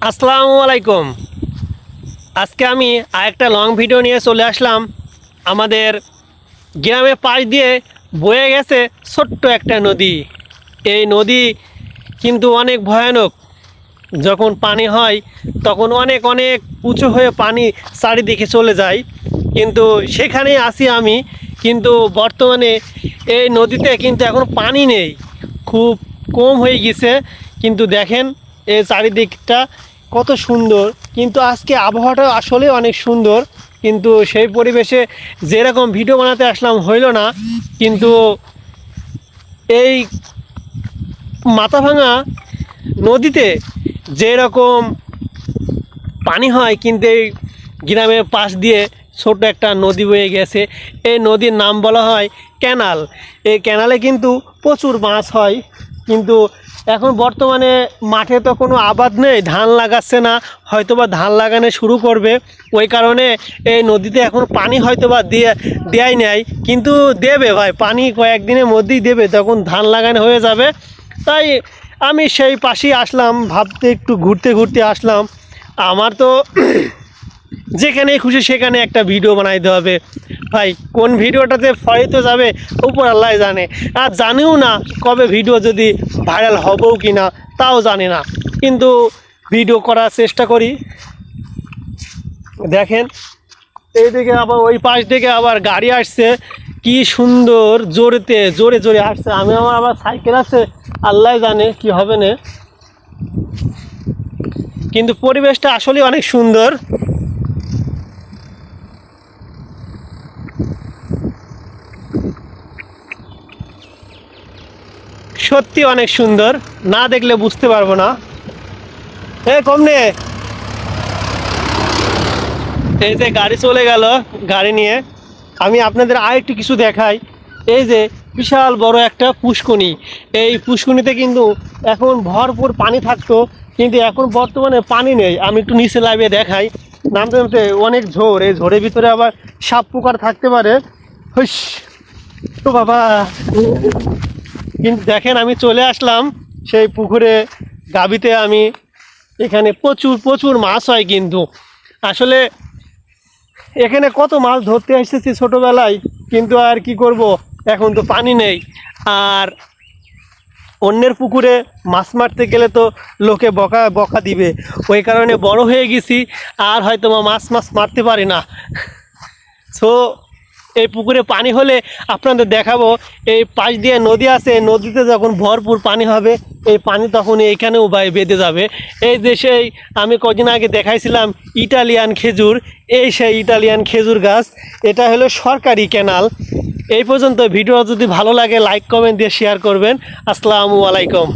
আসসালামু আলাইকুম। আজকে আমি আরেকটা লং ভিডিও নিয়ে চলে আসলাম। আমাদের গ্রামের পাশ দিয়ে বয়ে গেছে ছোট্ট একটা নদী। এই নদী কিন্তু অনেক ভয়ানক। যখন পানি হয় তখন অনেক অনেক উঁচু হয়ে পানি চারিদিকে চলে যায়, কিন্তু সেখানেই আছি আমি। কিন্তু বর্তমানে এই নদীতে কিন্তু এখন পানি নেই, খুব কম হয়ে গেছে। কিন্তু দেখেন এই চারিদিকটা কত সুন্দর, কিন্তু আজকে আবহাওয়াটা আসলে অনেক সুন্দর। কিন্তু সেই পরিবেশে যেরকম ভিডিও বানাতে আসলাম হইল না। কিন্তু এই মাথাভাঙা নদীতে যেরকম পানি হয়, কিন্তু এই গ্রামের পাশ দিয়ে ছোট একটা নদী বয়ে গেছে। এই নদীর নাম বলা হয় ক্যানাল। এই ক্যানালে কিন্তু প্রচুর মাছ হয়। কিন্তু এখন বর্তমানে মাঠে তো কোনো আবাদ নেই, ধান লাগাচ্ছে না, হয়তোবা ধান লাগানো শুরু করবে। ওই কারণে এই নদীতে এখন পানি হয়তোবা দেয় নেয়, কিন্তু দেবে ভাই, পানি কয়েকদিনের মধ্যেই দেবে, তখন ধান লাগানো হয়ে যাবে। তাই আমি সেই পাশেই আসলাম, ভাবতে একটু ঘুরতে ঘুরতে আসলাম। আমার তো যেখানে খুশি সেখানে একটা ভিডিও বানাইতে হবে ভাই। কোন ভিডিওটাতে ফরিতে যাবে উপর আল্লাহ জানে, আর জানিও না কবে ভিডিও যদি ভাইরাল হবও কি না, তাও জানি না। কিন্তু ভিডিও করার চেষ্টা করি। দেখেন এইদিকে আবার ওই পাশ থেকে আবার গাড়ি আসছে, কি সুন্দর জোরেতে জোরে জোরে আসছে। আমি আমার আবার সাইকেল আছে, আল্লাহ জানে কি হবে না। কিন্তু পরিবেশটা আসলে অনেক সুন্দর। সত্যি অনেক সুন্দর, না দেখলে বুঝতে পারবো না। কমনে এই যে গাড়ি চলে গেল, গাড়ি নিয়ে আমি আপনাদের আরেকটু কিছু দেখাই। এই যে বিশাল বড় একটা পুষ্করণী, এই পুষ্করণীতে কিন্তু এখন ভরপুর পানি থাকতো, কিন্তু এখন বর্তমানে পানি নেই। আমি একটু নিচে লাইভে দেখাই। নামতে নামতে অনেক ঝোড়, এই ঝোড়ের ভিতরে আবার সাপ পোকার থাকতে পারে। হুস, তো বাবা। কিন্তু দেখেন আমি চলে আসলাম সেই পুকুরে গাবিতে। আমি এখানে প্রচুর প্রচুর মাছ হয়, কিন্তু আসলে এখানে কত মাছ ধরতে এসেছি ছোটোবেলায়, কিন্তু আর কি করব, এখন তো পানি নেই। আর অন্যের পুকুরে মাছ মারতে গেলে তো লোকে বকা বকা দিবে, ওই কারণে বড় হয়ে গেছি, আর হয়তো মাছ মারতে পারি না। সো এই পুকুরে পানি হলে আপনাদের দেখাবো। এই পাশ দিয়ে নদী আছে, নদীতে যখন ভরপুর পানি হবে এই পানি তখন এইখানেও বেঁধে যাবে। এই যে সেই আমি কদিন আগে দেখাইছিলাম ইটালিয়ান খেজুর, এই সেই ইটালিয়ান খেজুর গাছ। এটা হলো সরকারি ক্যানাল। এই পর্যন্ত। ভিডিও যদি ভালো লাগে লাইক কমেন্ট দিয়ে শেয়ার করবেন। আসসালামু আলাইকুম।